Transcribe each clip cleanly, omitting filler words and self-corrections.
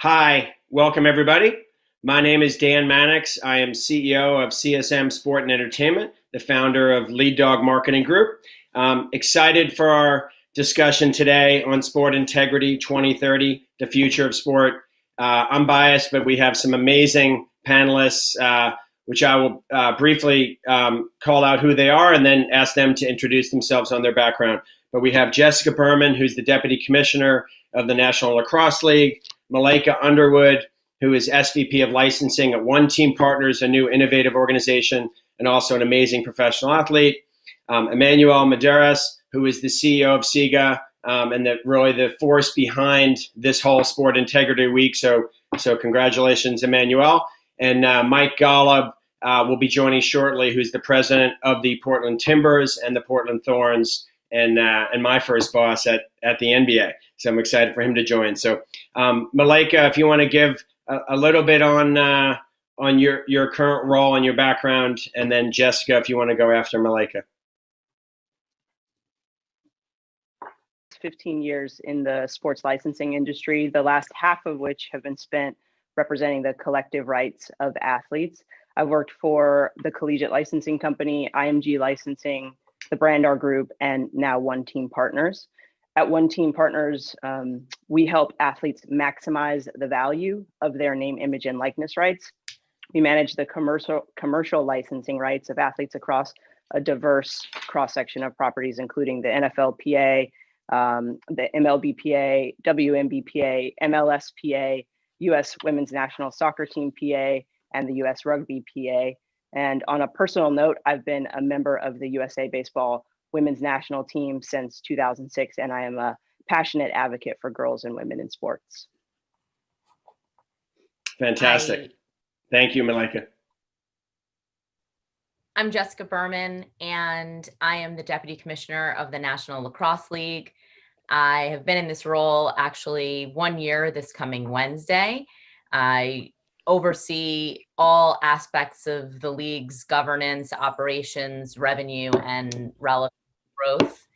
Hi, welcome everybody. My name is Dan Mannix. I am CEO of CSM Sport and Entertainment, the founder of Lead Dog Marketing Group. Excited for our discussion today on Sport Integrity 2030, the future of sport. I'm biased, but we have some amazing panelists, which I will briefly call out who they are and then ask them to introduce themselves on their background. But we have Jessica Berman, who's the Deputy Commissioner of the National Lacrosse League, Malaika Underwood, who is SVP of Licensing at One Team Partners, a new innovative organization, and also an amazing professional athlete. Emmanuel Medeiros, who is the CEO of SIGA, and really the force behind this whole Sport Integrity Week. So congratulations, Emmanuel. And Mike Golub will be joining shortly, who's the president of the Portland Timbers and the Portland Thorns, and my first boss at the NBA. So I'm excited for him to join. So Malaika, if you want to give a little bit on your current role and your background, and then Jessica, if you want to go after Malaika. 15 years in the sports licensing industry, the last half of which have been spent representing the collective rights of athletes. I've worked for the Collegiate Licensing Company, IMG Licensing, the Brandar Group, and now One Team Partners. At One Team Partners, we help athletes maximize the value of their name, image, and likeness rights. We manage the commercial licensing rights of athletes across a diverse cross-section of properties, including the NFLPA, the MLBPA, WNBPA, MLSPA, US Women's National Soccer Team PA, and the US Rugby PA. And on a personal note, I've been a member of the USA Baseball Women's National Team since 2006, and I am a passionate advocate for girls and women in sports. Fantastic. Thank you, Malaika. I'm Jessica Berman, and I am the Deputy Commissioner of the National Lacrosse League. I have been in this role actually 1 year this coming Wednesday. I oversee all aspects of the league's governance, operations, revenue, and relevant growth.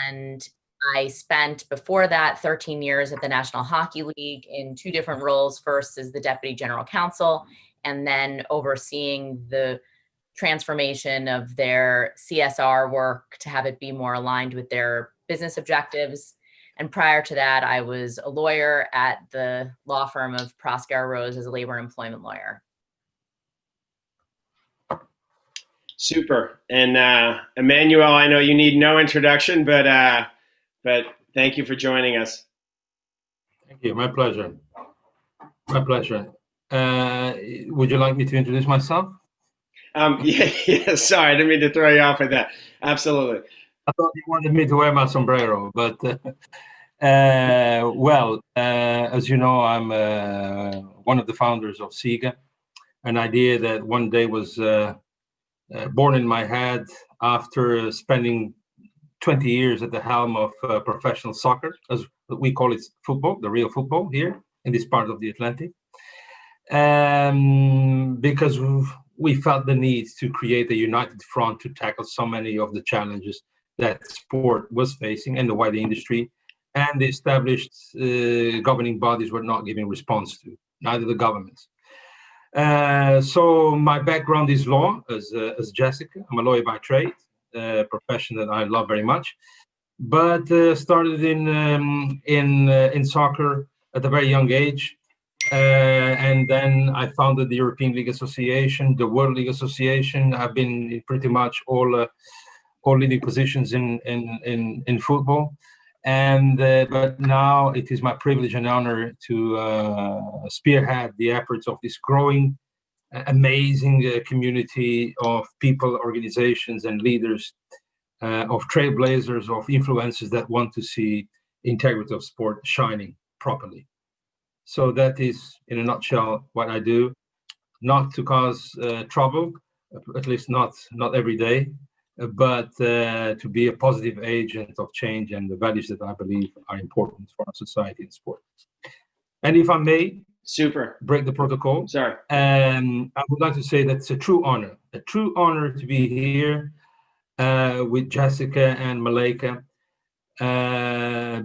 And I spent before that 13 years at the National Hockey League in two different roles, first as the Deputy General Counsel, and then overseeing the transformation of their CSR work to have it be more aligned with their business objectives. And prior to that, I was a lawyer at the law firm of Proskauer Rose as a labor and employment lawyer. Super. And Emmanuel, I know you need no introduction, but thank you for joining us. Thank you. My pleasure. My pleasure. Would you like me to introduce myself? Yeah. Sorry, I didn't mean to throw you off with that. Absolutely. I thought you wanted me to wear my sombrero, but as you know, I'm one of the founders of SIGA, an idea that one day was born in my head after spending 20 years at the helm of professional soccer, as we call it, football, the real football here in this part of the Atlantic, because we felt the need to create a united front to tackle so many of the challenges that sport was facing and the wider industry, and the established governing bodies were not giving response to, neither the governments. So my background is law, as Jessica. I'm a lawyer by trade, a profession that I love very much, but started in soccer at a very young age. And then I founded the European League Association, the World League Association. I've been in pretty much all leading positions in football. And but now it is my privilege and honor to spearhead the efforts of this growing, amazing community of people, organizations, and leaders, of trailblazers, of influencers that want to see integrity of sport shining properly. So that is, in a nutshell, what I do. Not to cause trouble, at least not every day, but to be a positive agent of change and the values that I believe are important for our society and sport. And if I may, break the protocol. Sorry. I would like to say that it's a true honor to be here with Jessica and Malaika,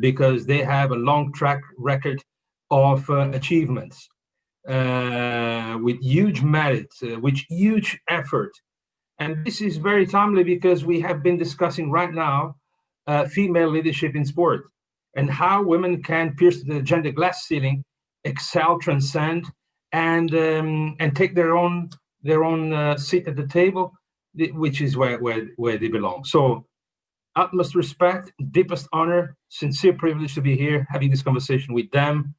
because they have a long track record of achievements, with huge merit, with huge effort. And this is very timely because we have been discussing right now female leadership in sport and how women can pierce the gender glass ceiling, excel, transcend, and take their own seat at the table, which is where they belong. So, utmost respect, deepest honor, sincere privilege to be here having this conversation with them,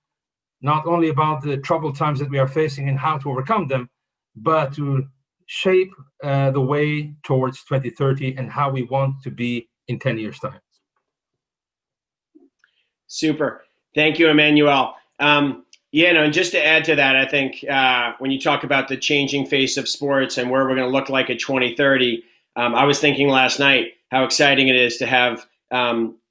not only about the troubled times that we are facing and how to overcome them, but to shape the way towards 2030 and how we want to be in 10 years' time. Super. Thank you, Emmanuel. And just to add to that, I think when you talk about the changing face of sports and where we're going to look like at 2030, I was thinking last night how exciting it is to have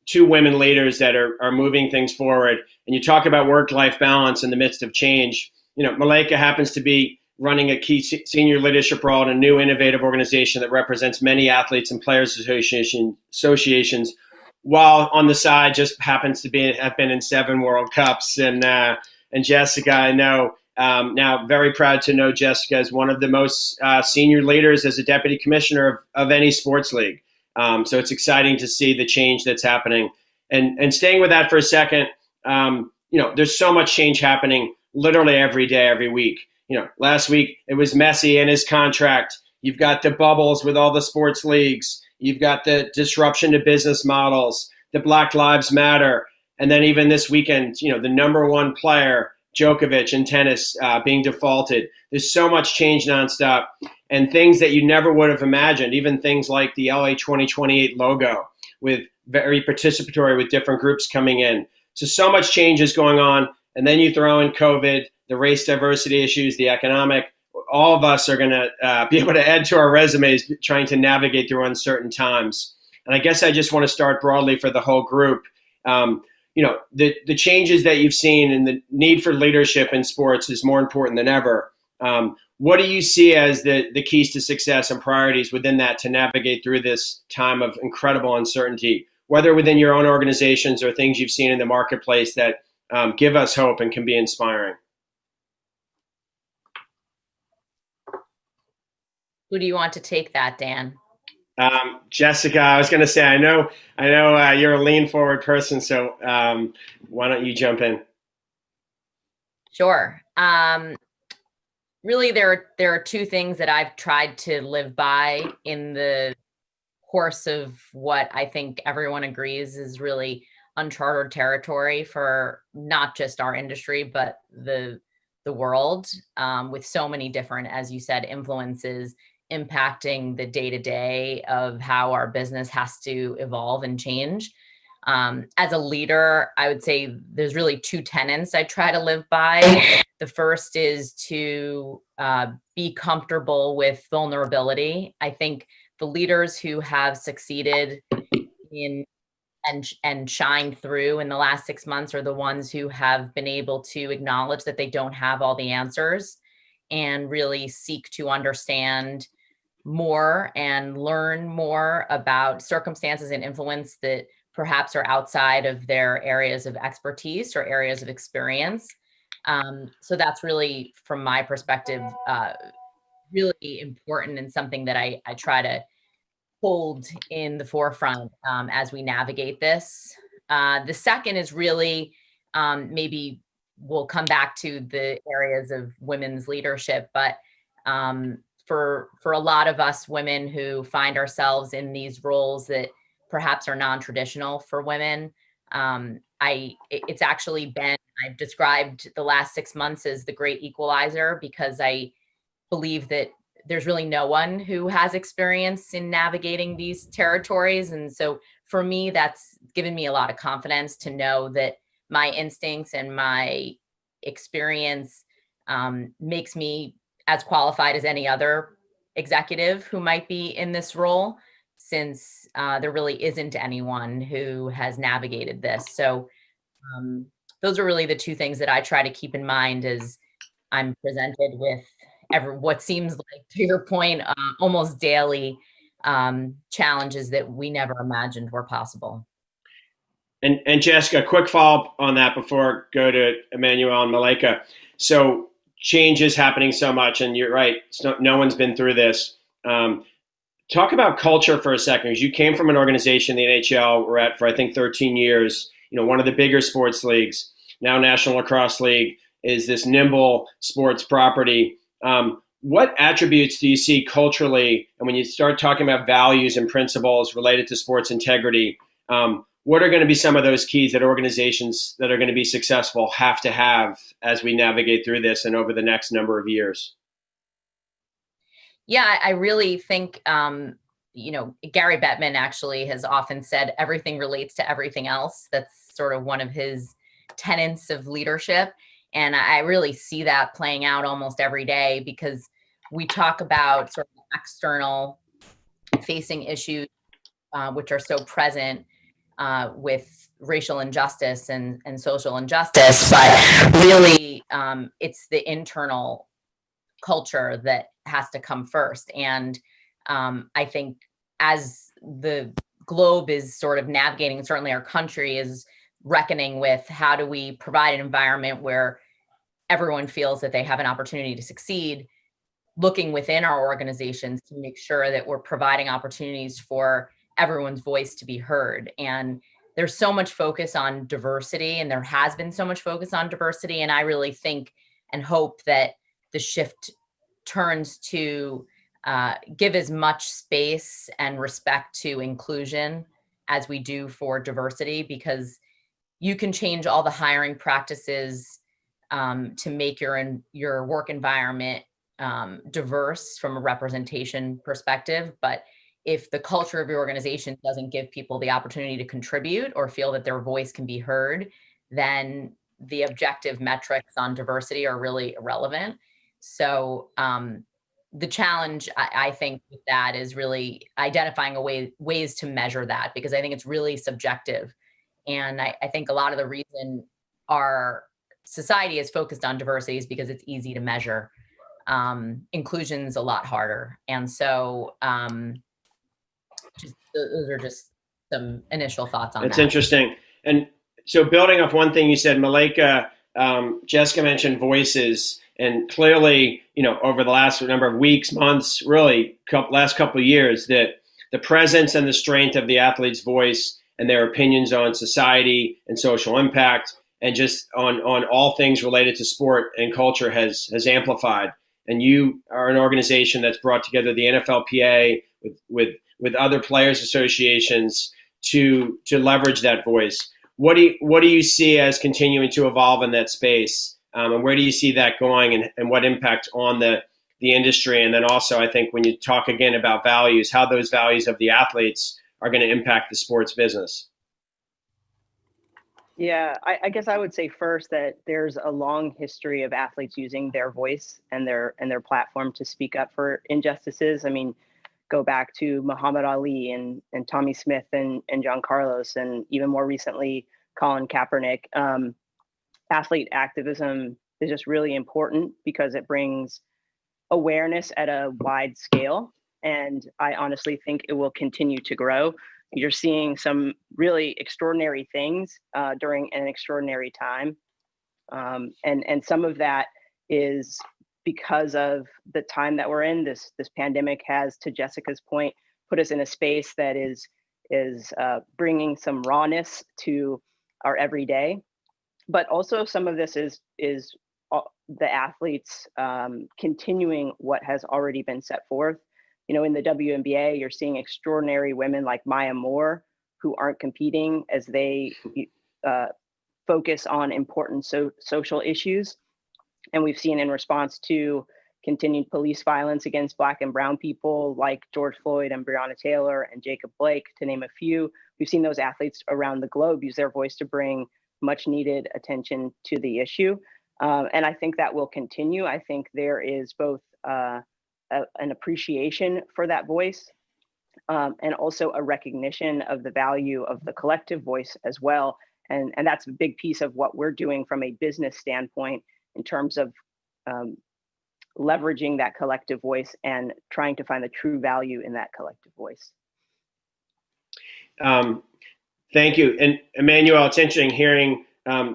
two women leaders that are moving things forward. And you talk about work-life balance in the midst of change. Malaika happens to be running a key senior leadership role in a new innovative organization that represents many athletes and players associations, while on the side just happens to have been in 7 World Cups. And Jessica, I know now, very proud to know Jessica as one of the most senior leaders as a deputy commissioner of any sports league. So it's exciting to see the change that's happening. And staying with that for a second, there's so much change happening literally every day, every week. Last week it was Messi and his contract. You've got the bubbles with all the sports leagues. You've got the disruption to business models, the Black Lives Matter. And then even this weekend, the number one player, Djokovic in tennis, being defaulted. There's so much change nonstop and things that you never would have imagined, even things like the LA 2028 logo with very participatory with different groups coming in. So much change is going on. And then you throw in COVID, the race diversity issues, the economic. All of us are going to be able to add to our resumes trying to navigate through uncertain times. And I guess I just want to start broadly for the whole group. The changes that you've seen and the need for leadership in sports is more important than ever. What do you see as the keys to success and priorities within that to navigate through this time of incredible uncertainty, whether within your own organizations or things you've seen in the marketplace that give us hope and can be inspiring? Who do you want to take that, Dan? Jessica, I was going to say, I know you're a lean forward person, so why don't you jump in? Sure. Really, there are two things that I've tried to live by in the course of what I think everyone agrees is really uncharted territory for not just our industry, but the world, with so many different, as you said, influences impacting the day-to-day of how our business has to evolve and change. As a leader, I would say there's really two tenets I try to live by. The first is to be comfortable with vulnerability. I think the leaders who have succeeded in and shined through in the last 6 months are the ones who have been able to acknowledge that they don't have all the answers and really seek to understand more and learn more about circumstances and influence that perhaps are outside of their areas of expertise or areas of experience. So that's really, from my perspective, really important and something that I try to hold in the forefront as we navigate this. The second is really maybe we'll come back to the areas of women's leadership, but for a lot of us women who find ourselves in these roles that perhaps are non-traditional for women, it's actually been, I've described the last 6 months as the great equalizer, because I believe that there's really no one who has experience in navigating these territories. And so for me, that's given me a lot of confidence to know that my instincts and my experience makes me as qualified as any other executive who might be in this role, since there really isn't anyone who has navigated this. So those are really the two things that I try to keep in mind as I'm presented with what seems like, to your point, almost daily challenges that we never imagined were possible. And Jessica, quick follow-up on that before I go to Emmanuel and Malika. So change is happening so much, and you're right. No one's been through this. Talk about culture for a second, because you came from an organization, the NHL, we're at for I think 13 years. One of the bigger sports leagues, now National Lacrosse League, is this nimble sports property. What attributes do you see culturally, and when you start talking about values and principles related to sports integrity, what are going to be some of those keys that organizations that are going to be successful have to have as we navigate through this and over the next number of years? Yeah, I really think, Gary Bettman actually has often said everything relates to everything else. That's sort of one of his tenets of leadership. And I really see that playing out almost every day, because we talk about sort of external facing issues, which are so present with racial injustice and social injustice, but really it's the internal culture that has to come first. And I think as the globe is sort of navigating, certainly our country is reckoning with, how do we provide an environment where everyone feels that they have an opportunity to succeed, looking within our organizations to make sure that we're providing opportunities for everyone's voice to be heard. And there's so much focus on diversity, and there has been so much focus on diversity. And I really think and hope that the shift turns to give as much space and respect to inclusion as we do for diversity, because you can change all the hiring practices to make your work environment diverse from a representation perspective. But if the culture of your organization doesn't give people the opportunity to contribute or feel that their voice can be heard, then the objective metrics on diversity are really irrelevant. So the challenge, I think, with that is really identifying ways to measure that, because I think it's really subjective. And I think a lot of the reason our society is focused on diversity is because it's easy to measure. Inclusion's a lot harder. And so those are just some initial thoughts on that. It's interesting. And so building off one thing you said, Malika, Jessica mentioned voices, and clearly, over the last number of weeks, months, really last couple of years, that the presence and the strength of the athlete's voice and their opinions on society and social impact, and just on all things related to sport and culture has amplified. And you are an organization that's brought together the NFLPA with other players associations to leverage that voice. What do you see as continuing to evolve in that space? And where do you see that going, and what impact on the industry? And then also, I think when you talk again about values, how those values of the athletes are going to impact the sports business. Yeah, I guess I would say first that there's a long history of athletes using their voice and their platform to speak up for injustices. I mean, go back to Muhammad Ali and Tommy Smith and John Carlos, and even more recently, Colin Kaepernick. Athlete activism is just really important because it brings awareness at a wide scale. And I honestly think it will continue to grow. You're seeing some really extraordinary things during an extraordinary time. And some of that is because of the time that we're in. This pandemic has, to Jessica's point, put us in a space that is bringing some rawness to our everyday. But also some of this is the athletes continuing what has already been set forth. In the WNBA, you're seeing extraordinary women like Maya Moore who aren't competing as they focus on important social issues. And we've seen in response to continued police violence against Black and brown people like George Floyd and Breonna Taylor and Jacob Blake, to name a few, we've seen those athletes around the globe use their voice to bring much needed attention to the issue. And I think that will continue. I think there is both an appreciation for that voice and also a recognition of the value of the collective voice as well. And that's a big piece of what we're doing from a business standpoint in terms of leveraging that collective voice and trying to find the true value in that collective voice. Thank you. And Emmanuel, it's interesting hearing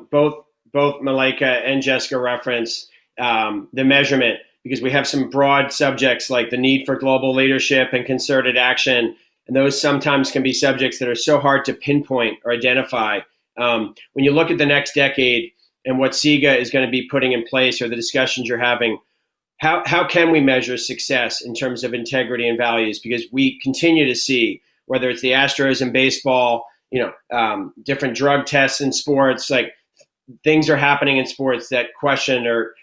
both Malika and Jessica reference the measurement, because we have some broad subjects like the need for global leadership and concerted action. And those sometimes can be subjects that are so hard to pinpoint or identify. When you look at the next decade and what SIGA is going to be putting in place, or the discussions you're having, how can we measure success in terms of integrity and values? Because we continue to see, whether it's the Astros in baseball, different drug tests in sports, like things are happening in sports that question or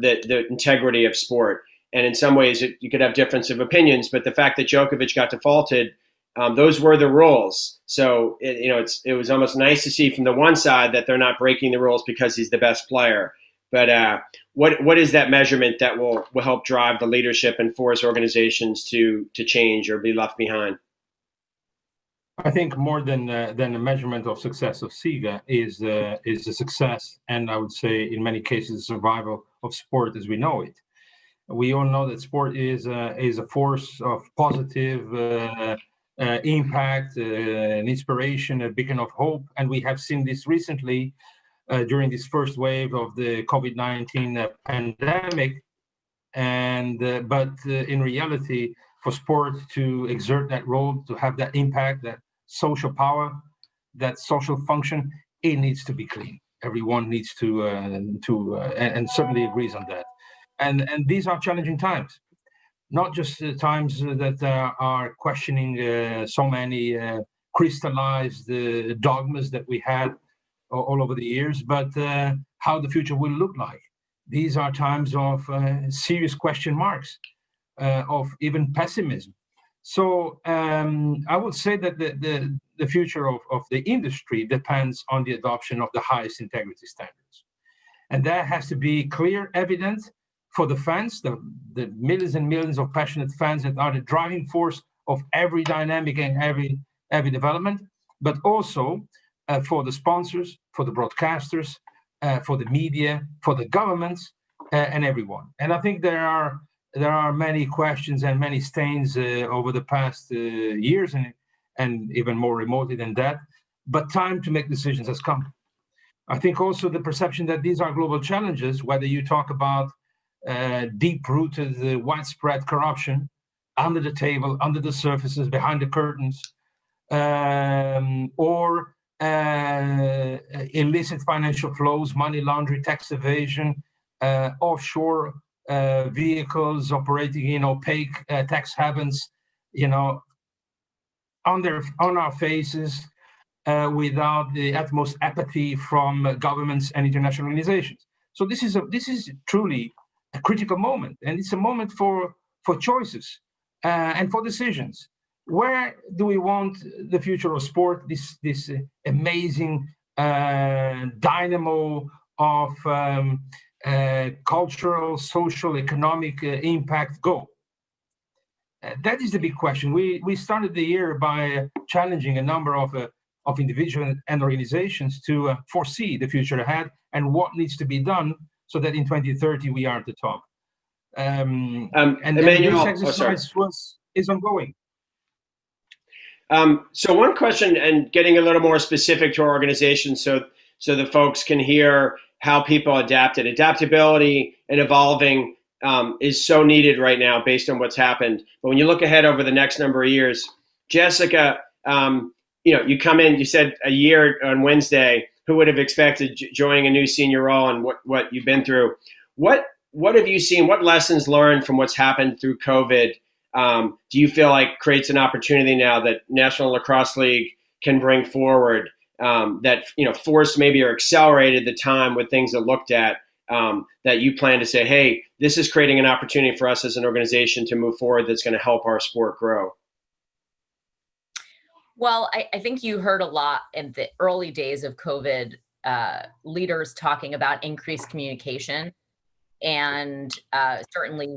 the integrity of sport. And in some ways, you could have difference of opinions, but the fact that Djokovic got defaulted, those were the rules. So it was almost nice to see from the one side that they're not breaking the rules because he's the best player. But what is that measurement that will help drive the leadership and force organizations to change or be left behind? I think more than a measurement of success of SIGA is the success, and I would say in many cases the survival of sport as we know it. We all know that sport is a force of positive impact, an inspiration, a beacon of hope, and we have seen this recently during this first wave of the COVID-19 pandemic. But in reality, for sport to exert that role, to have that impact, that social power, that social function, it needs to be clean. Everyone needs to and certainly agrees on that. And these are challenging times, not just times that are questioning so many crystallized dogmas that we had all over the years, but how the future will look like. These are times of serious question marks, of even pessimism. So I would say that the future of the industry depends on the adoption of the highest integrity standards. And that has to be clear, evident for the fans, the millions and millions of passionate fans that are the driving force of every dynamic and every development, but also for the sponsors, for the broadcasters, for the media, for the governments, and everyone. And I think there are many questions and many stains over the past years, and even more remotely than that. But time to make decisions has come. I think also the perception that these are global challenges, whether you talk about deep-rooted, widespread corruption under the table, under the surfaces, behind the curtains, or illicit financial flows, money laundering, tax evasion, offshore vehicles operating in opaque tax havens, on our faces, without the utmost apathy from governments and international organizations. So this is truly a critical moment, and it's a moment for choices and for decisions. Where do we want the future of sport, this amazing dynamo of cultural, social, economic impact go? That is the big question. We started the year by challenging a number of individuals and organizations to foresee the future ahead and what needs to be done so that in 2030 we are at the top. And this exercise is ongoing. So one question, and getting a little more specific to our organization, so the folks can hear how people adapted. Adaptability and evolving is so needed right now based on what's happened. But when you look ahead over the next number of years, Jessica, you come in, you said a year on Wednesday. Who would have expected joining a new senior role and what you've been through? What have you seen? What lessons learned from what's happened through COVID do you feel like creates an opportunity now that National Lacrosse League can bring forward that forced maybe or accelerated the time with things that looked at that you plan to say, hey, this is creating an opportunity for us as an organization to move forward that's going to help our sport grow? Well, I think you heard a lot in the early days of COVID, leaders talking about increased communication. And certainly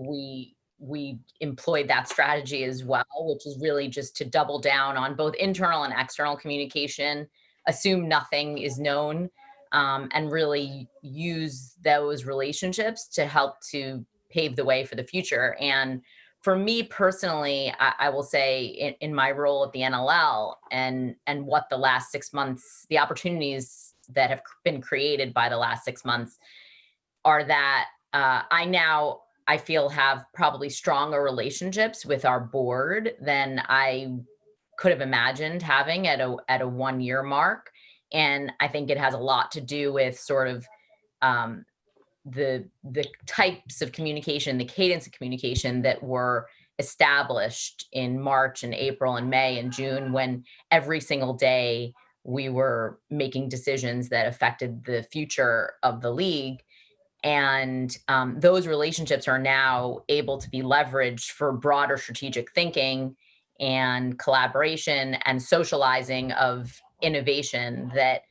we employed that strategy as well, which is really just to double down on both internal and external communication, assume nothing is known, and really use those relationships to help to pave the way for the future. And for me personally, I will say in my role at the NLL and what the last 6 months, the opportunities that have been created by the last 6 months are that I feel have probably stronger relationships with our board than I could have imagined having at a 1 year mark. And I think it has a lot to do with sort of the types of communication, the cadence of communication that were established in March and April and May and June, when every single day we were making decisions that affected the future of the league. And those relationships are now able to be leveraged for broader strategic thinking and collaboration and socializing of innovation that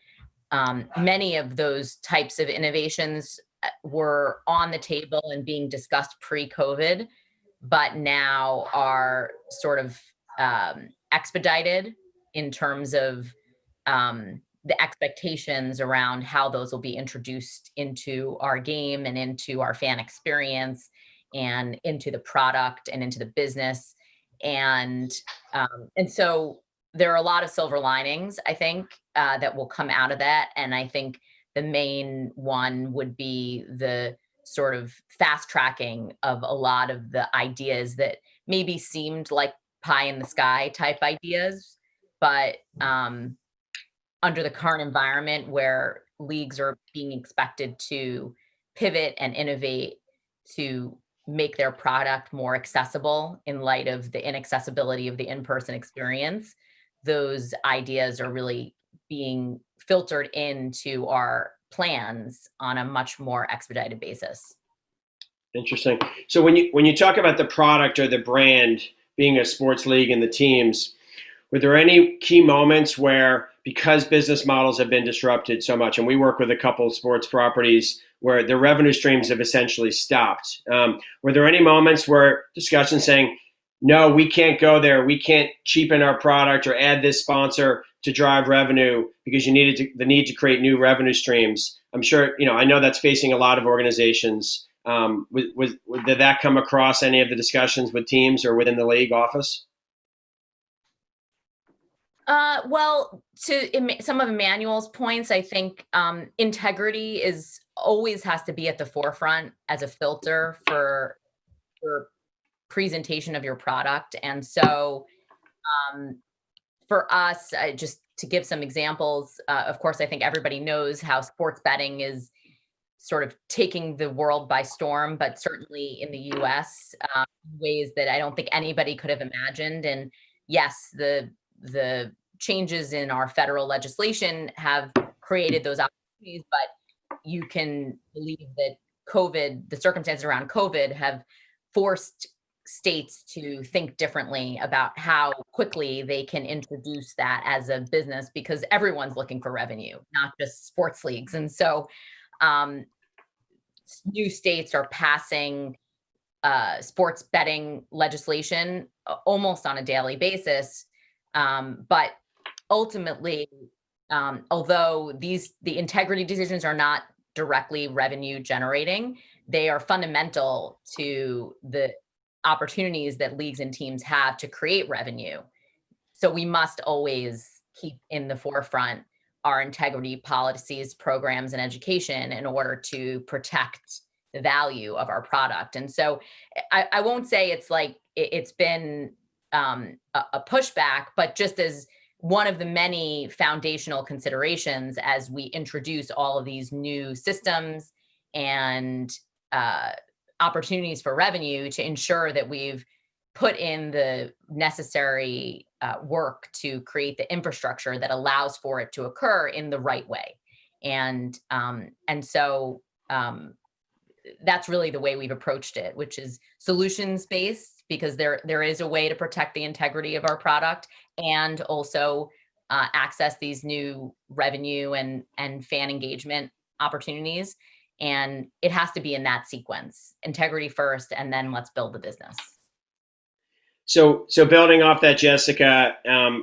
many of those types of innovations were on the table and being discussed pre-COVID, but now are sort of expedited in terms of the expectations around how those will be introduced into our game and into our fan experience and into the product and into the business. And so there are a lot of silver linings, I think, that will come out of that. And I think the main one would be the sort of fast tracking of a lot of the ideas that maybe seemed like pie in the sky type ideas, but under the current environment where leagues are being expected to pivot and innovate to make their product more accessible in light of the inaccessibility of the in-person experience, those ideas are really being filtered into our plans on a much more expedited basis. Interesting. So when you talk about the product or the brand being a sports league and the teams, were there any key moments where, because business models have been disrupted so much, and we work with a couple of sports properties where the revenue streams have essentially stopped, were there any moments where discussions saying, no, we can't go there, we can't cheapen our product or add this sponsor to drive revenue because you needed the need to create new revenue streams? I'm sure, I know that's facing a lot of organizations. Did that come across any of the discussions with teams or within the league office? Well, to some of Emmanuel's points, I think integrity always has to be at the forefront as a filter for presentation of your product. And so for us, just to give some examples, of course, I think everybody knows how sports betting is sort of taking the world by storm, but certainly in the US, ways that I don't think anybody could have imagined. And yes, the changes in our federal legislation have created those opportunities, but you can believe that the circumstances around COVID have forced states to think differently about how quickly they can introduce that as a business, because everyone's looking for revenue, not just sports leagues. And so new states are passing sports betting legislation almost on a daily basis. But ultimately, although the integrity decisions are not directly revenue generating, they are fundamental to the opportunities that leagues and teams have to create revenue. So we must always keep in the forefront our integrity policies, programs, and education in order to protect the value of our product. And so I won't say it's like it's been a pushback, but just as one of the many foundational considerations as we introduce all of these new systems and opportunities for revenue, to ensure that we've put in the necessary work to create the infrastructure that allows for it to occur in the right way. And so that's really the way we've approached it, which is solutions-based, because there is a way to protect the integrity of our product and also access these new revenue and fan engagement opportunities. And it has to be in that sequence: integrity first, and then let's build the business. So building off that, Jessica,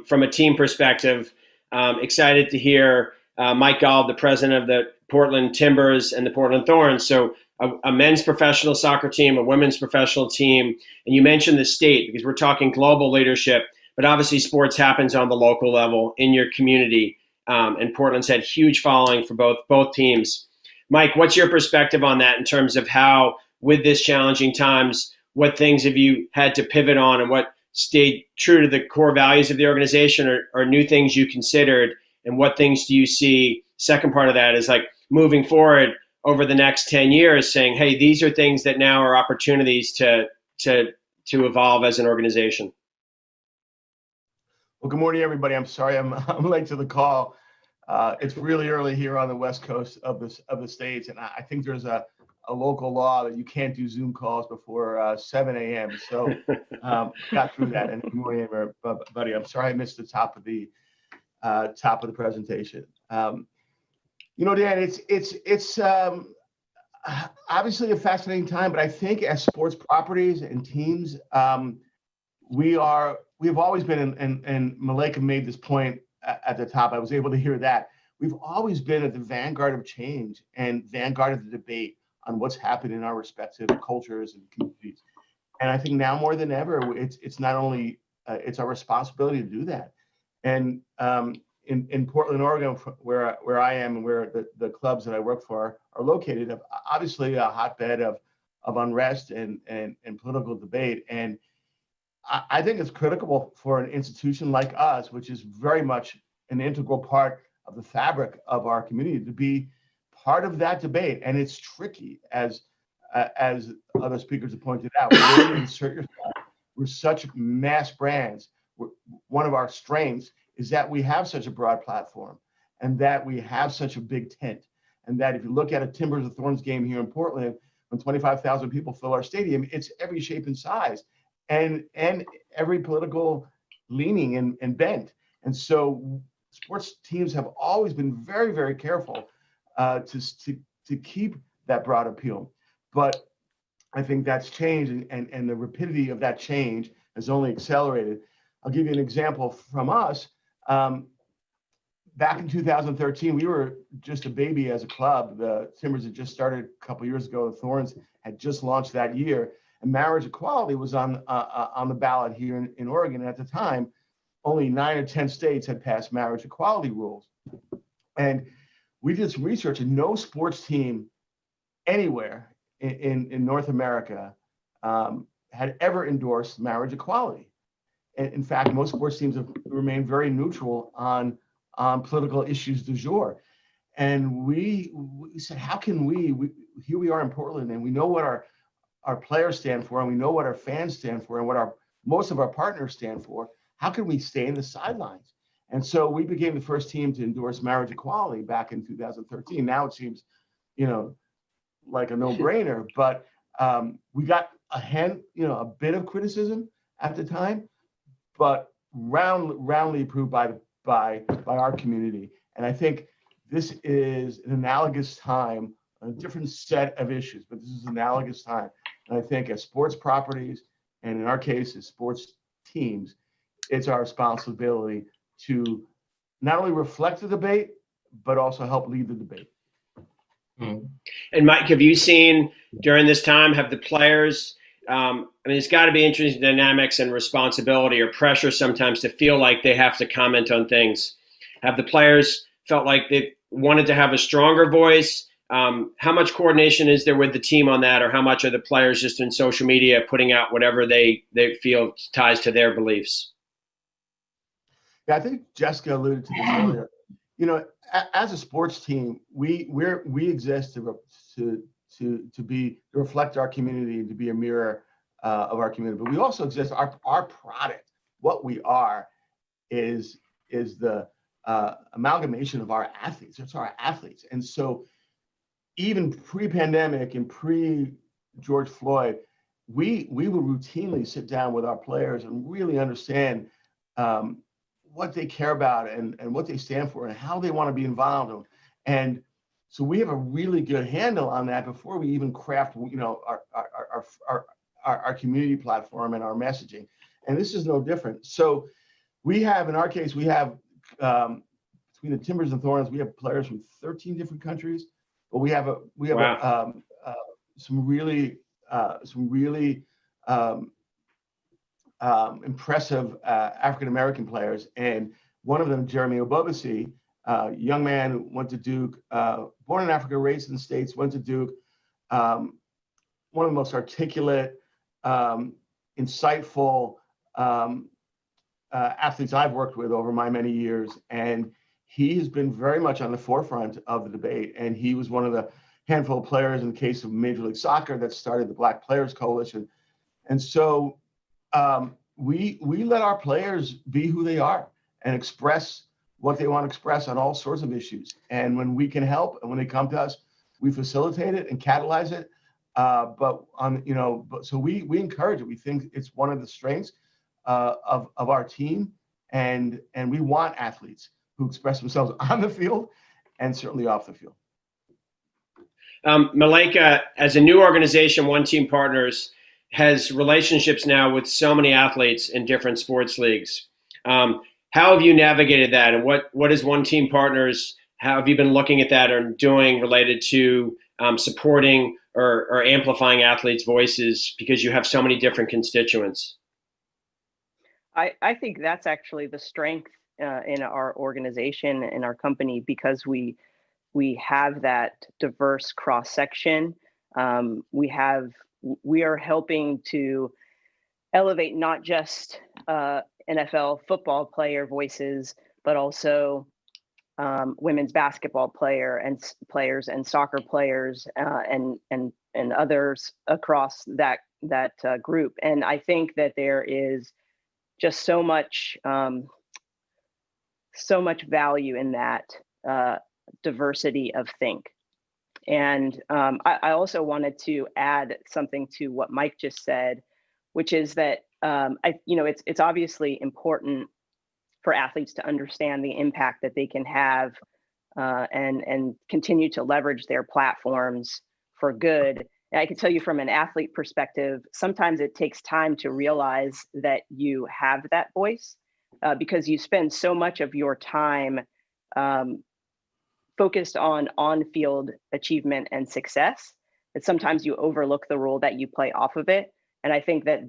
from a team perspective, excited to hear Mike Gold, the president of the Portland Timbers and the Portland Thorns. So a men's professional soccer team, a women's professional team, and you mentioned the state because we're talking global leadership, but obviously sports happens on the local level in your community. And Portland's had huge following for both teams. Mike, what's your perspective on that in terms of how, with this challenging times, what things have you had to pivot on and what stayed true to the core values of the organization or new things you considered? And what things do you see? Second part of that is like moving forward over the next 10 years saying, hey, these are things that now are opportunities to evolve as an organization. Well, good morning, everybody. I'm sorry I'm late to the call. It's really early here on the West Coast of the States, and I think there's a local law that you can't do Zoom calls before 7 a.m. So got through that. And good morning, everybody. I'm sorry I missed the top of the presentation. Dan, it's obviously a fascinating time, but I think as sports properties and teams, we've always been, and Malika made this point at the top. I was able to hear that. We've always been at the vanguard of change and vanguard of the debate on what's happened in our respective cultures and communities. And I think now more than ever, it's not only it's our responsibility to do that. And in Portland, Oregon, where I am and where the clubs that I work for are located, obviously a hotbed of unrest and political debate. And I think it's critical for an institution like us, which is very much an integral part of the fabric of our community, to be part of that debate. And it's tricky, as other speakers have pointed out. Where you insert yourself. We're such mass brands. One of our strengths is that we have such a broad platform and that we have such a big tent. And that if you look at a Timbers of Thorns game here in Portland, when 25,000 people fill our stadium, it's every shape and size and every political leaning and bent. And so sports teams have always been very, very careful to keep that broad appeal. But I think that's changed, and the rapidity of that change has only accelerated. I'll give you an example from us. Back in 2013, we were just a baby as a club. The Timbers had just started a couple years ago. The Thorns had just launched that year, and marriage equality was on the ballot here in Oregon. And at the time, only 9 or 10 states had passed marriage equality rules. And we did some research, and no sports team anywhere in North America had ever endorsed marriage equality. In fact, most sports teams have remained very neutral on political issues du jour. And we said, how can we here we are in Portland, and we know what our players stand for, and we know what our fans stand for, and what most of our partners stand for. How can we stay in the sidelines? And so we became the first team to endorse marriage equality back in 2013. Now it seems, like a no-brainer, but we got a bit of criticism at the time, but roundly approved by our community. And I think this is an analogous time, a different set of issues, but this is an analogous time. And I think as sports properties, and in our case, as sports teams, it's our responsibility to not only reflect the debate, but also help lead the debate. And Mike, have you seen during this time, have the players, it's got to be interesting dynamics and responsibility or pressure sometimes to feel like they have to comment on things. Have the players felt like they wanted to have a stronger voice? How much coordination is there with the team on that, or how much are the players just in social media putting out whatever they feel ties to their beliefs? Yeah, I think Jessica alluded to this earlier. As a sports team, we exist to reflect our community and to be a mirror of our community. But we also exist. Our product, what we are, is the amalgamation of our athletes. It's our athletes. And so, even pre-pandemic and pre-George Floyd, we would routinely sit down with our players and really understand what they care about and what they stand for and how they want to be involved. And so we have a really good handle on that before we even craft, our community platform and our messaging. And this is no different. So we have, in our case, we have between the Timbers and Thorns, we have players from 13 different countries. But we have wow. some really impressive African American players, and one of them, Jeremy Obobisi, young man who went to Duke, born in Africa, raised in the States, went to Duke. One of the most articulate, insightful athletes I've worked with over my many years, and he has been very much on the forefront of the debate. And he was one of the handful of players in the case of Major League Soccer that started the Black Players Coalition. And so we let our players be who they are and express what they want to express on all sorts of issues. And when we can help and when they come to us, we facilitate it and catalyze it. So we encourage it. We think it's one of the strengths of our team, and we want athletes who express themselves on the field and certainly off the field. Malaika, as a new organization, One Team Partners has relationships now with so many athletes in different sports leagues. How have you navigated that, and what is One Team Partners? How have you been looking at that or doing related to supporting or amplifying athletes' voices, because you have so many different constituents? I think that's actually the strength in our organization, in our company, because we have that diverse cross section. We are helping to elevate not just NFL football player voices, but also women's basketball players and soccer players and others across that group. And I think that there is just so much value in that diversity of think. And I also wanted to add something to what Mike just said, which is that it's obviously important for athletes to understand the impact that they can have and continue to leverage their platforms for good. And I can tell you from an athlete perspective, sometimes it takes time to realize that you have that voice because you spend so much of your time focused on on-field achievement and success that sometimes you overlook the role that you play off of it. And I think that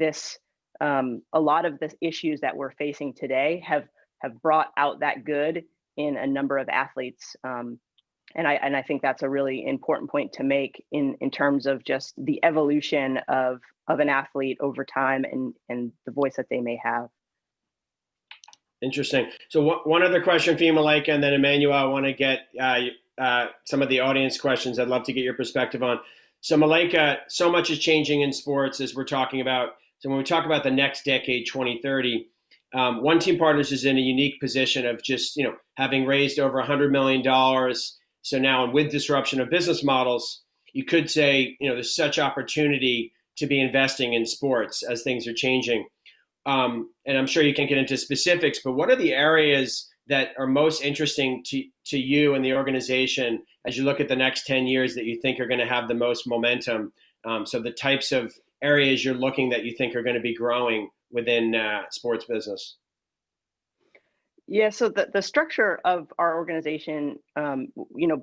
a lot of the issues that we're facing today have brought out that good in a number of athletes. And I think that's a really important point to make in terms of just the evolution of an athlete over time and the voice that they may have. Interesting. So one other question for you, Malaika, and then Emmanuel, I want to get some of the audience questions I'd love to get your perspective on. So Malaika, so much is changing in sports as we're talking about. So when we talk about the next decade, 2030, One Team Partners is in a unique position of just, having raised over $100 million. So now, with disruption of business models, you could say, there's such opportunity to be investing in sports as things are changing. And I'm sure you can get into specifics, but what are the areas that are most interesting to you and the organization as you look at the next 10 years that you think are going to have the most momentum? So the types of areas you're looking that you think are going to be growing within sports business. Yeah, so the structure of our organization,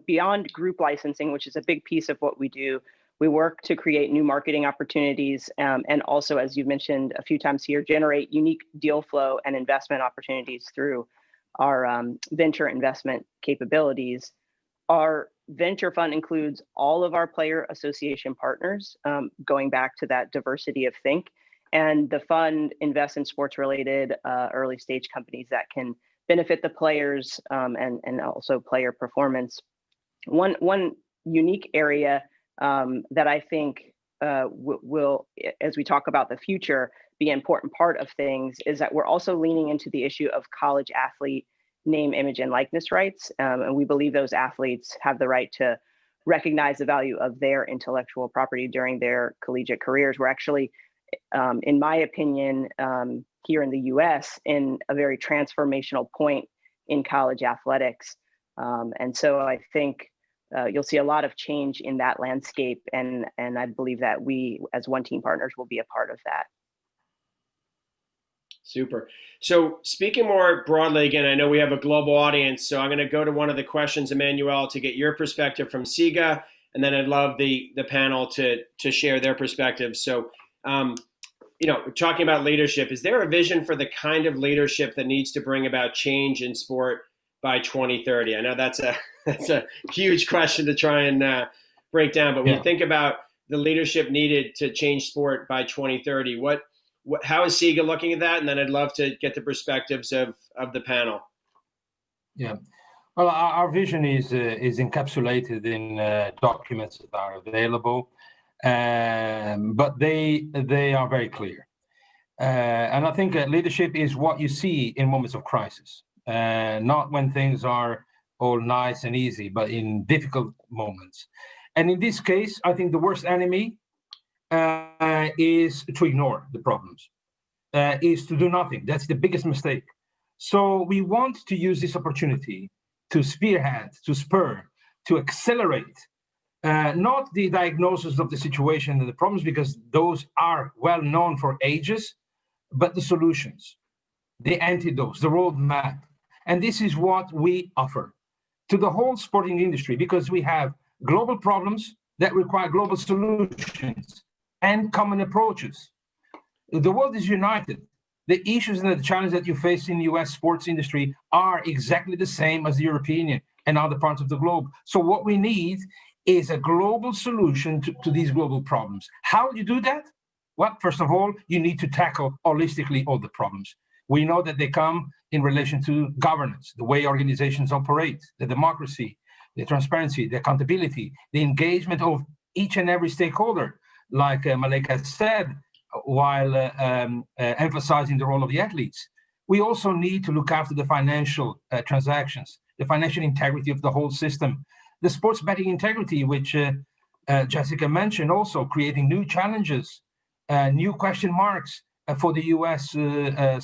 beyond group licensing, which is a big piece of what we do, we work to create new marketing opportunities and also, as you've mentioned a few times here, generate unique deal flow and investment opportunities through our venture investment capabilities. Our venture fund includes all of our player association partners, going back to that diversity of think. And the fund invests in sports-related early stage companies that can benefit the players and also player performance. One unique area that I think will, as we talk about the future, be an important part of things is that we're also leaning into the issue of college athlete name, image, and likeness rights. And we believe those athletes have the right to recognize the value of their intellectual property during their collegiate careers. We're actually, in my opinion, here in the US, in a very transformational point in college athletics. And so I think you'll see a lot of change in that landscape. And I believe that we, as One Team Partners, will be a part of that. Super. So speaking more broadly, again, I know we have a global audience, so I'm going to go to one of the questions, Emmanuel, to get your perspective from SIGA, and then I'd love the panel to share their perspectives. So, talking about leadership, is there a vision for the kind of leadership that needs to bring about change in sport by 2030? I know that's a huge question to try and break down, but when you think about the leadership needed to change sport by 2030, how is SIGA looking at that? And then I'd love to get the perspectives of the panel. Yeah. Well, our vision is encapsulated in documents that are available, but they are very clear. And I think leadership is what you see in moments of crisis, not when things are all nice and easy, but in difficult moments. And in this case, I think the worst enemy is to ignore the problems, is to do nothing. That's the biggest mistake. So we want to use this opportunity to spearhead, to spur, to accelerate, not the diagnosis of the situation and the problems, because those are well known for ages, but the solutions, the antidotes, the roadmap. And this is what we offer to the whole sporting industry, because we have global problems that require global solutions and common approaches. The world is united. The issues and the challenges that you face in the US sports industry are exactly the same as the European and other parts of the globe. So what we need is a global solution to these global problems. How do you do that? Well, first of all, you need to tackle holistically all the problems. We know that they come in relation to governance, the way organizations operate, the democracy, the transparency, the accountability, the engagement of each and every stakeholder, like Malika said, while emphasizing the role of the athletes. We also need to look after the financial transactions, the financial integrity of the whole system, the sports betting integrity, which Jessica mentioned, also creating new challenges, new question marks for the US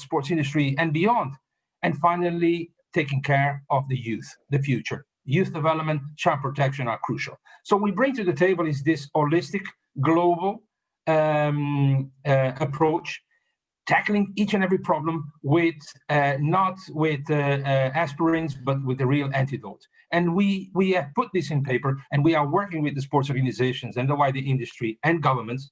sports industry and beyond. And finally, taking care of the youth, the future. Youth development, child protection are crucial. So we bring to the table is this holistic, global approach, tackling each and every problem with not with aspirins, but with the real antidote. And we have put this in paper, and we are working with the sports organizations and the wider industry and governments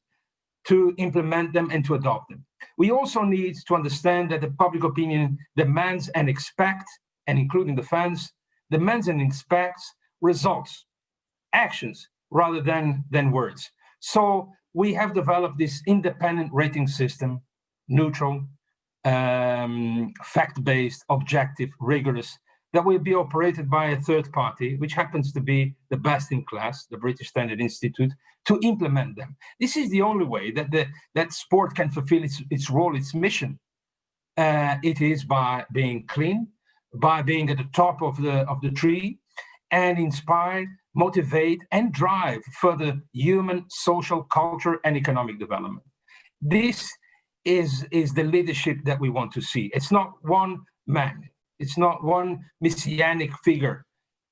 to implement them and to adopt them. We also need to understand that the public opinion demands and expects, and including the fans, demands and expects results, actions, rather than words. So we have developed this independent rating system, neutral, fact-based, objective, rigorous, that will be operated by a third party, which happens to be the best in class, the British Standard Institute, to implement them. This is the only way that sport can fulfill its role, its mission. It is by being clean, by being at the top of the tree, and inspire, motivate, and drive further human, social, culture, and economic development. This is the leadership that we want to see. It's not one man. It's not one messianic figure.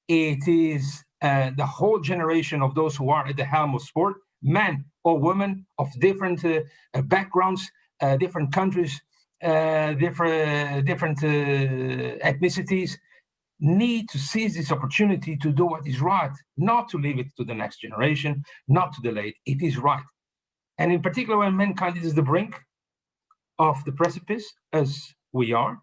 It is the whole generation of those who are at the helm of sport, men or women of different backgrounds, different countries, different ethnicities, need to seize this opportunity to do what is right, not to leave it to the next generation, not to delay it. It is right. And in particular, when mankind is at the brink of the precipice, as we are,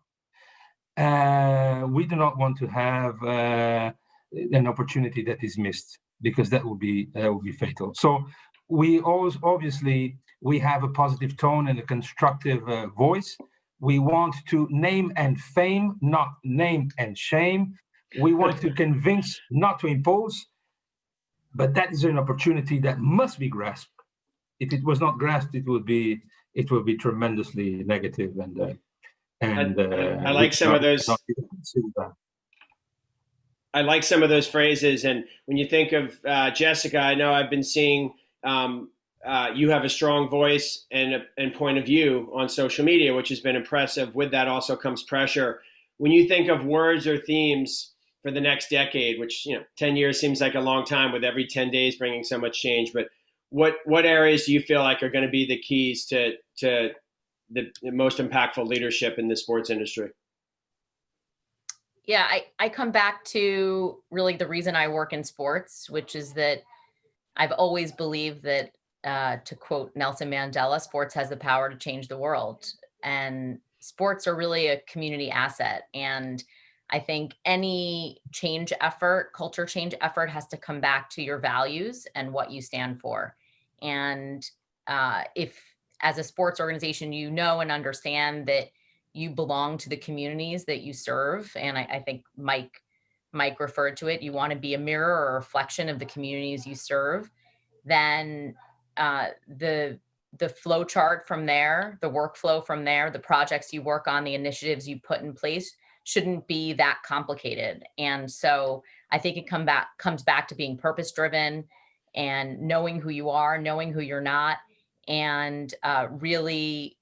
we do not want to have an opportunity that is missed, because that will be fatal. So we always, obviously, we have a positive tone and a constructive voice. We want to name and fame, not name and shame. We want to convince, not to impose. But that is an opportunity that must be grasped. If it was not grasped, it will be tremendously negative. And I like some of those. I like some of those phrases. And when you think of Jessica, I know I've been seeing you have a strong voice and point of view on social media, which has been impressive. With that also comes pressure. When you think of words or themes for the next decade, which 10 years seems like a long time, with every 10 days bringing so much change, but what areas do you feel like are going to be the keys to the most impactful leadership in the sports industry? Yeah, I come back to really the reason I work in sports, which is that I've always believed that, to quote Nelson Mandela, sports has the power to change the world. And sports are really a community asset. And I think any change effort, culture change effort, has to come back to your values and what you stand for. And if, as a sports organization, you know and understand that you belong to the communities that you serve, and I think Mike referred to it, you want to be a mirror or a reflection of the communities you serve, then the flow chart from there, the workflow from there, the projects you work on, the initiatives you put in place shouldn't be that complicated. And so I think it comes back to being purpose driven and knowing who you are, knowing who you're not, and really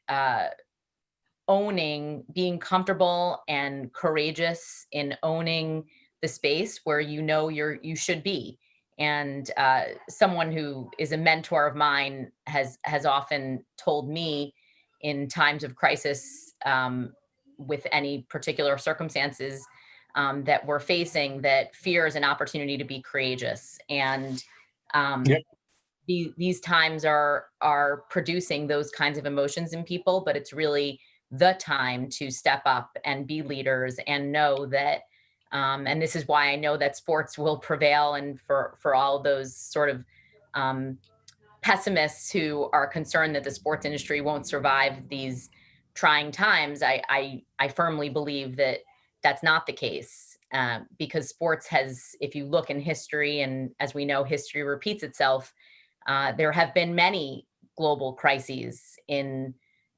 owning, being comfortable and courageous in owning the space where you know you should be. And someone who is a mentor of mine has often told me in times of crisis, with any particular circumstances that we're facing, that fear is an opportunity to be courageous. And Yep. these times are producing those kinds of emotions in people, but it's really the time to step up and be leaders and know that, and this is why I know that sports will prevail. And for all those sort of pessimists who are concerned that the sports industry won't survive these trying times, I firmly believe that that's not the case, because sports has, if you look in history, and as we know, history repeats itself, there have been many global crises in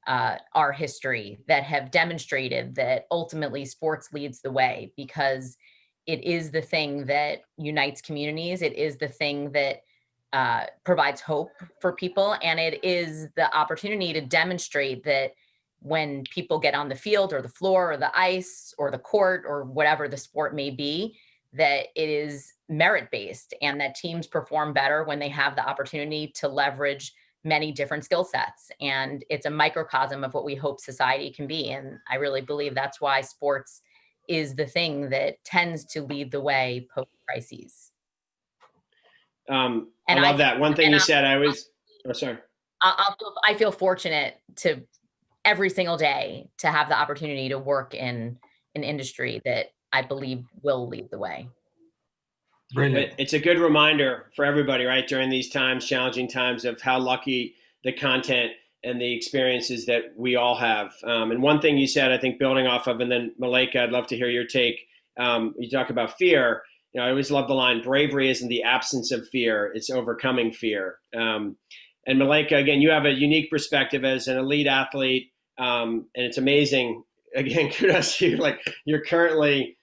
our history that have demonstrated that ultimately sports leads the way, because it is the thing that unites communities. It is the thing that provides hope for people. And it is the opportunity to demonstrate that when people get on the field or the floor or the ice or the court or whatever the sport may be, that it is merit-based and that teams perform better when they have the opportunity to leverage many different skill sets. And it's a microcosm of what we hope society can be. And I really believe that's why sports is the thing that tends to lead the way post-crises. I love that. One thing you said, sorry. I feel fortunate to every single day to have the opportunity to work in an industry that I believe will lead the way. Brilliant. It's a good reminder for everybody, right, during these times, challenging times, of how lucky the content and the experiences that we all have. And one thing you said, I think, building off of, and then Malaika, I'd love to hear your take. You talk about fear. You know, I always love the line, bravery isn't the absence of fear, it's overcoming fear. And Malaika, again, you have a unique perspective as an elite athlete, and it's amazing. Again, kudos to you. Like, you're currently,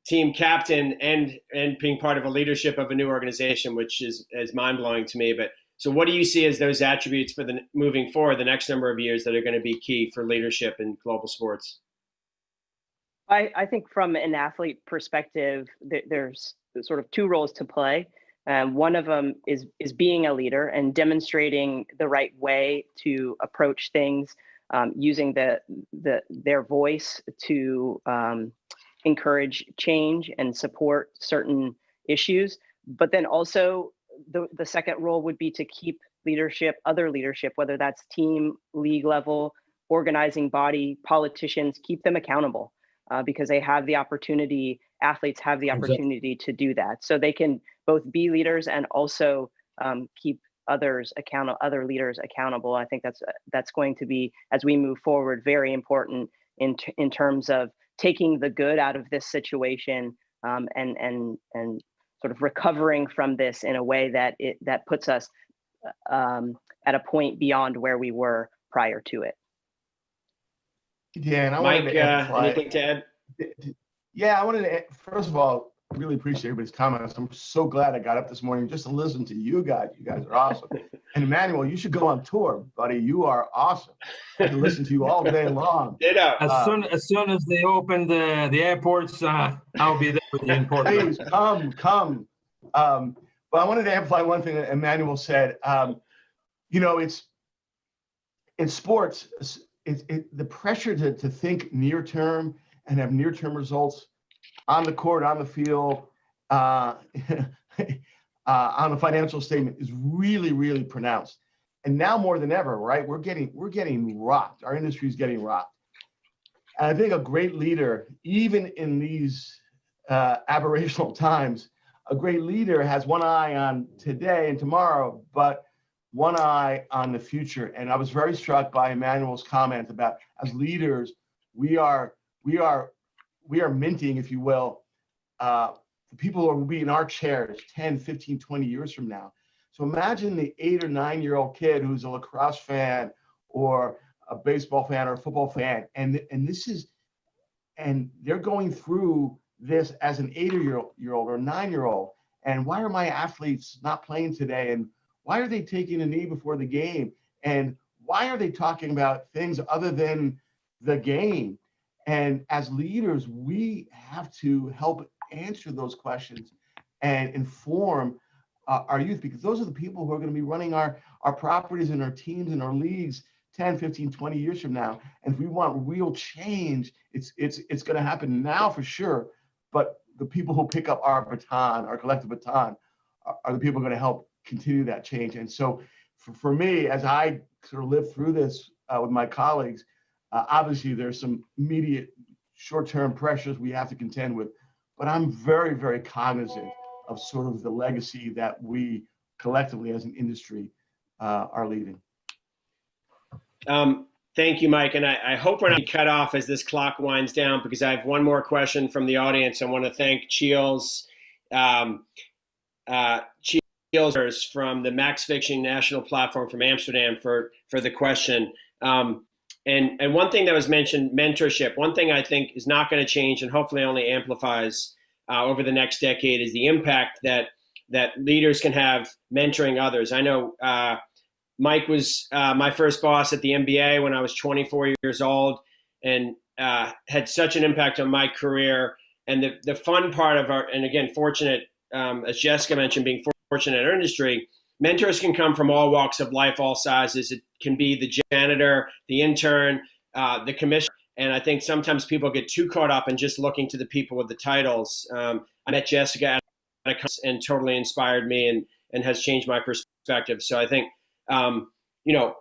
team captain and being part of a leadership of a new organization, which is mind blowing to me. But so what do you see as those attributes for the moving forward, the next number of years, that are going to be key for leadership in global sports? I think from an athlete perspective, there's sort of two roles to play. One of them is being a leader and demonstrating the right way to approach things, using their voice to encourage change and support certain issues. But then also the second role would be to keep other leadership, whether that's team, league level, organizing body, politicians, keep them accountable, because they have the opportunity, athletes have the opportunity to do that. So they can both be leaders and also keep other leaders accountable. I think that's going to be, as we move forward, very important in terms of taking the good out of this situation, and sort of recovering from this in a way that puts us at a point beyond where we were prior to it. Yeah, and I Mike, wanted to amplify. anything to add? Yeah, I wanted to, first of all, really appreciate everybody's comments. I'm so glad I got up this morning just to listen to you guys. You guys are awesome. And Emmanuel, you should go on tour, buddy. You are awesome. I can listen to you all day long. Ditto. As soon as they open the airports, I'll be there with you in Portland. Please come. But I wanted to amplify one thing that Emmanuel said. It's in sports, the pressure to think near term and have near term results on the court, on the field. on the financial statement is really, really pronounced. And now more than ever, right? We're getting rocked. Our industry is getting rocked. And I think a great leader, even in these aberrational times, a great leader has one eye on today and tomorrow, but one eye on the future. And I was very struck by Emmanuel's comment about, as leaders, we are minting, if you will, the people who will be in our chairs 10, 15, 20 years from now. So imagine the 8 or 9-year-old kid who's a lacrosse fan or a baseball fan or a football fan, and they're going through this as an 8-year-old or 9-year-old. And why are my athletes not playing today? And why are they taking a knee before the game? And why are they talking about things other than the game? And as leaders, we have to help answer those questions and inform our youth, because those are the people who are going to be running our properties and our teams and our leagues 10, 15, 20 years from now. And if we want real change, it's going to happen now for sure. But the people who pick up our baton, our collective baton, are the people who are going to help continue that change. And so for me, as I sort of live through this with my colleagues, obviously there's some immediate short-term pressures we have to contend with, but I'm very, very cognizant of sort of the legacy that we collectively as an industry are leaving. Thank you, Mike. And I hope we're not cut off as this clock winds down, because I have one more question from the audience. I want to thank Chiels from the Max Fiction National Platform from Amsterdam for the question. And one thing that was mentioned, mentorship. One thing I think is not going to change and hopefully only amplifies over the next decade is the impact that leaders can have mentoring others. I know Mike was my first boss at the NBA when I was 24 years old, and had such an impact on my career. And the fun part of and again, fortunate, as Jessica mentioned, being fortunate in our industry, mentors can come from all walks of life, all sizes. It can be the janitor, the intern, the commissioner. And I think sometimes people get too caught up in just looking to the people with the titles. I met Jessica and totally inspired me and has changed my perspective. So I think,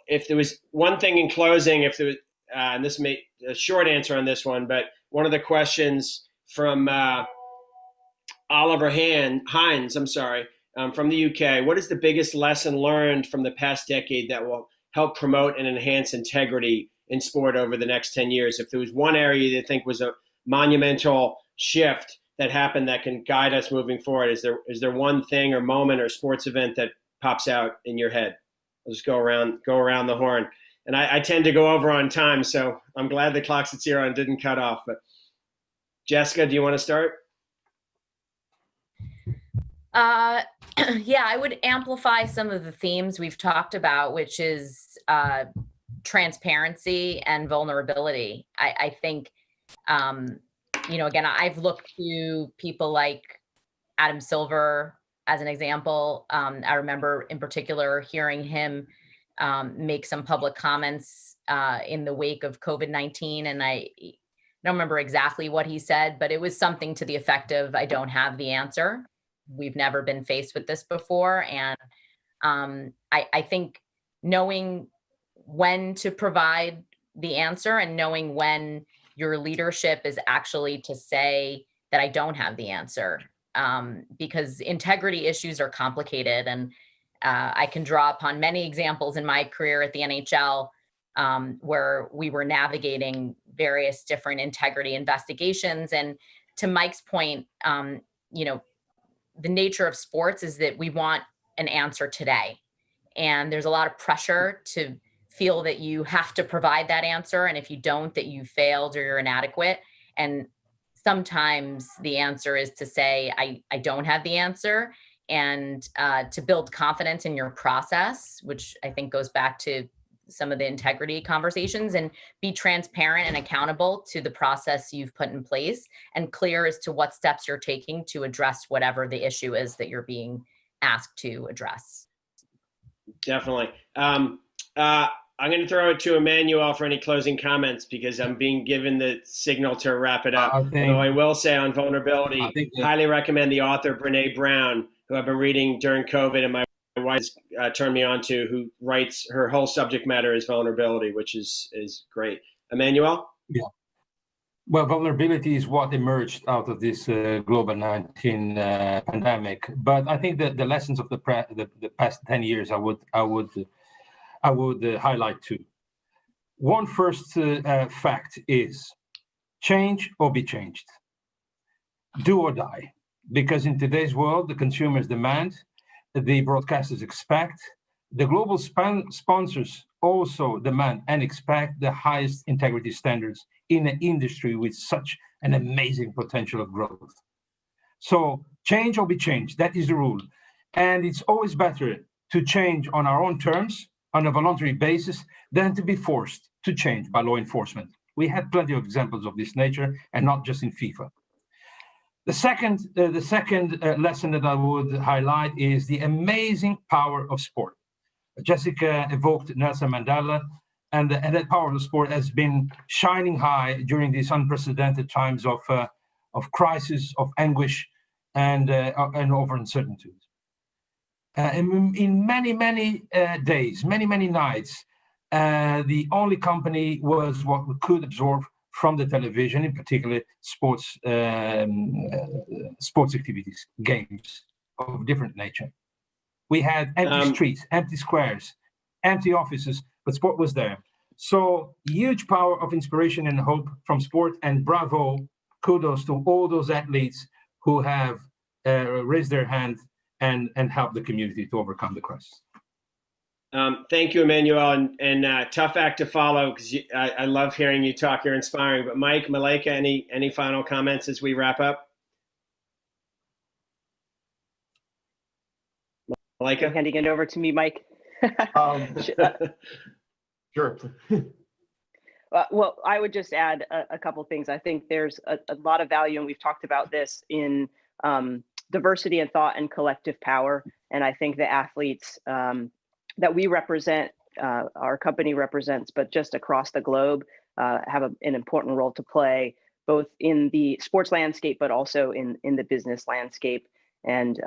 if there was one thing in closing, if there was, and this may a short answer on this one, but one of the questions from Oliver Hines, from the UK, what is the biggest lesson learned from the past decade that will help promote and enhance integrity in sport over the next 10 years? If there was one area you think was a monumental shift that happened that can guide us moving forward, is there one thing or moment or sports event that pops out in your head? I'll just go around the horn. And I tend to go over on time, so I'm glad the clock's at 0 and didn't cut off. But Jessica, do you want to start? Yeah, I would amplify some of the themes we've talked about, which is transparency and vulnerability. I think, again, I've looked to people like Adam Silver as an example. I remember in particular hearing him make some public comments in the wake of COVID-19. And I don't remember exactly what he said, but it was something to the effect of, I don't have the answer. We've never been faced with this before. And I think knowing when to provide the answer and knowing when your leadership is actually to say that I don't have the answer, because integrity issues are complicated. And I can draw upon many examples in my career at the NHL where we were navigating various different integrity investigations. And to Mike's point, the nature of sports is that we want an answer today. And there's a lot of pressure to feel that you have to provide that answer. And if you don't, that you failed or you're inadequate. And sometimes the answer is to say, I don't have the answer, and to build confidence in your process, which I think goes back to some of the integrity conversations, and be transparent and accountable to the process you've put in place and clear as to what steps you're taking to address whatever the issue is that you're being asked to address. Definitely. I'm going to throw it to Emmanuel for any closing comments, because I'm being given the signal to wrap it up. Although I will say on vulnerability, highly recommend the author Brene Brown, who who I've been reading during COVID, and my wife turned me on to, who writes, her whole subject matter is vulnerability, which is great. Emmanuel? Yeah. Well, vulnerability is what emerged out of this global-19 pandemic. But I think that the lessons of the past 10 years, I would highlight two. One first fact is change or be changed. Do or die. Because in today's world, the consumers demand, the broadcasters expect, the global sponsors also demand and expect the highest integrity standards in an industry with such an amazing potential of growth. So change or be changed, that is the rule. And it's always better to change on our own terms, on a voluntary basis, than to be forced to change by law enforcement. We had plenty of examples of this nature, and not just in FIFA. The second lesson that I would highlight is the amazing power of sport. Jessica evoked Nelson Mandela, and that power of the sport has been shining high during these unprecedented times of crisis, of anguish, and over uncertainty. In many days, many nights, the only company was what we could absorb from the television, in particular sports activities, games of different nature. We had empty streets, empty squares, empty offices, but sport was there. So huge power of inspiration and hope from sport, and bravo, kudos to all those athletes who have raised their hand and helped the community to overcome the crisis. Thank you, Emmanuel, and tough act to follow, because I love hearing you talk. You're inspiring. But Mike, Malaika, any final comments as we wrap up? Malaika? Handing it over to me, Mike. Sure. Well, I would just add a couple things. I think there's a lot of value, and we've talked about this, in diversity and thought and collective power. And I think the athletes that we represent, our company represents, but just across the globe, have an important role to play, both in the sports landscape, but also in the business landscape. And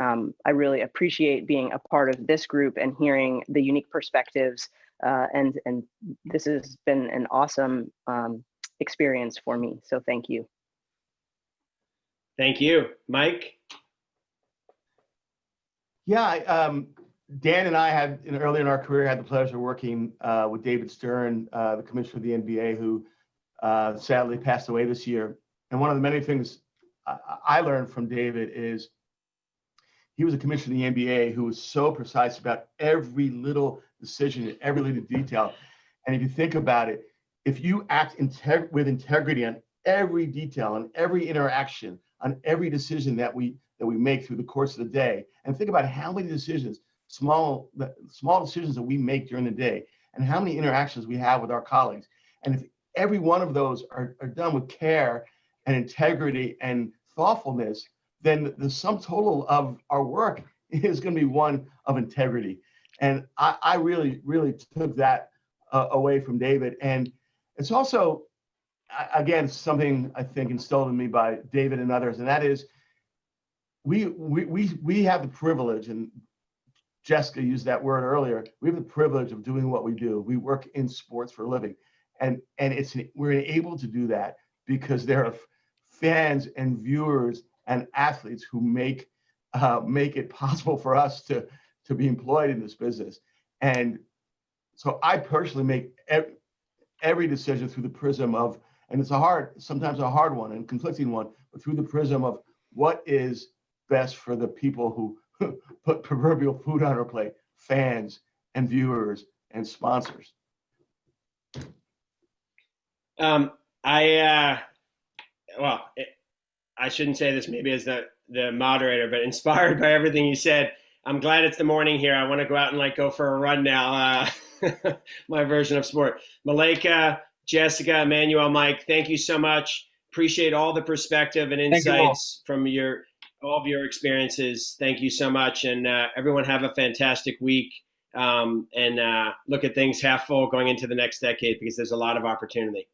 I really appreciate being a part of this group and hearing the unique perspectives. And this has been an awesome experience for me. So thank you. Thank you. Mike? Yeah, Dan and I had, early in our career, had the pleasure of working with David Stern, the commissioner of the NBA, who sadly passed away this year. And one of the many things I learned from David is he was a commissioner of the NBA who was so precise about every little decision and every little detail. And if you think about it, if you act with integrity on every detail, on every interaction, on every decision that we make through the course of the day, and think about how many decisions, small decisions that we make during the day, and how many interactions we have with our colleagues. And if every one of those are done with care and integrity and thoughtfulness, then the sum total of our work is going to be one of integrity. And I really, really took that away from David. And it's also, again, something I think instilled in me by David and others, and that is we have the privilege, and Jessica used that word earlier, we have the privilege of doing what we do. We work in sports for a living. And we're able to do that because there are fans and viewers and athletes who make it possible for us to be employed in this business. And so I personally make every decision through the prism of, and it's sometimes a hard one and conflicting one, but through the prism of what is best for the people who put proverbial food on our plate, fans and viewers and sponsors. I shouldn't say this maybe as the moderator, but inspired by everything you said, I'm glad it's the morning here. I want to go out and go for a run now. My version of sport. Malaika, Jessica, Emmanuel, Mike, thank you so much. Appreciate all the perspective and insights from all of your experiences. Thank you so much. And everyone have a fantastic week. And look at things half full going into the next decade, because there's a lot of opportunity.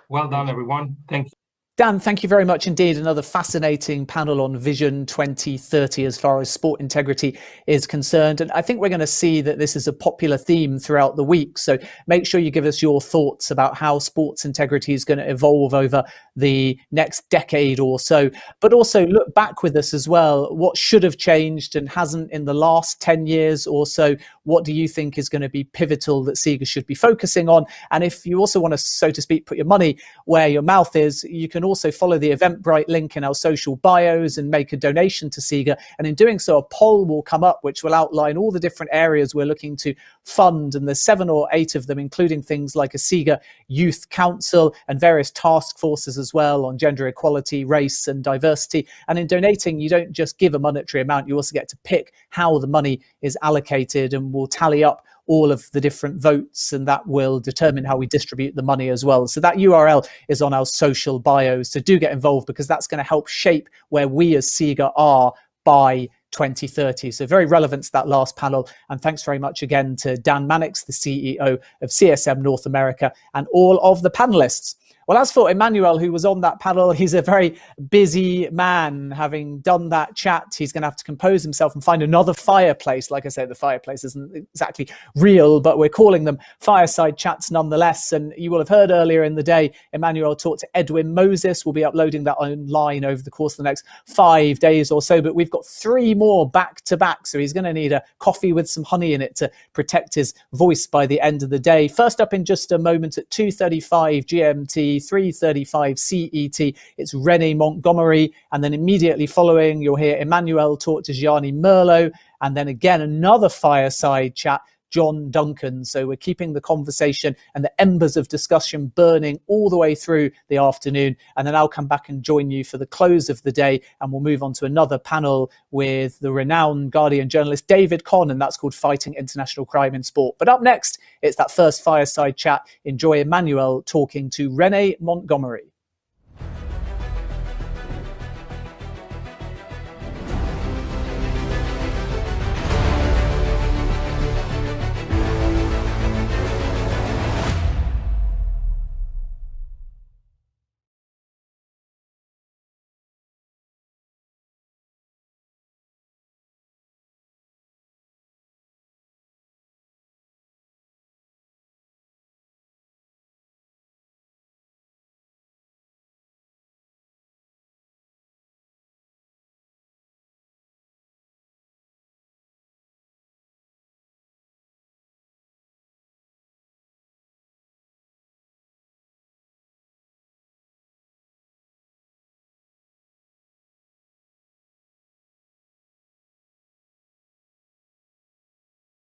Well done, everyone. Thank you. Dan, thank you very much indeed. Another fascinating panel on Vision 2030 as far as sport integrity is concerned. And I think we're going to see that this is a popular theme throughout the week. So make sure you give us your thoughts about how sports integrity is going to evolve over the next decade or so. But also look back with us as well. What should have changed and hasn't in the last 10 years or so? What do you think is going to be pivotal that SIGA should be focusing on? And if you also want to, so to speak, put your money where your mouth is, you can also follow the Eventbrite link in our social bios and make a donation to SIGA. And in doing so, a poll will come up which will outline all the different areas we're looking to fund. And there's 7 or 8 of them, including things like a SIGA Youth Council and various task forces as well on gender equality, race and diversity. And in donating, you don't just give a monetary amount, you also get to pick how the money is allocated, and we'll tally up all of the different votes, and that will determine how we distribute the money as well. So that URL is on our social bios. So do get involved, because that's going to help shape where we as SIGA are by 2030. So very relevant to that last panel. And thanks very much again to Dan Mannix, the CEO of CSM North America, and all of the panelists. Well, as for Emmanuel, who was on that panel, he's a very busy man. Having done that chat, he's going to have to compose himself and find another fireplace. Like I said, the fireplace isn't exactly real, but we're calling them fireside chats nonetheless. And you will have heard earlier in the day, Emmanuel talked to Edwin Moses. We'll be uploading that online over the course of the next 5 days or so. But we've got 3 more back to back. So he's going to need a coffee with some honey in it to protect his voice by the end of the day. First up in just a moment at 2:35 GMT, 3:35 CET, it's Renee Montgomery, and then immediately following you'll hear Emmanuel talk to Gianni Merlo, and then again another fireside chat, John Duncan. So we're keeping the conversation and the embers of discussion burning all the way through the afternoon, and then I'll come back and join you for the close of the day, and we'll move on to another panel with the renowned Guardian journalist David Conn, and that's called Fighting International Crime in Sport. But up next, it's that first fireside chat. Enjoy Emmanuel talking to Renee Montgomery.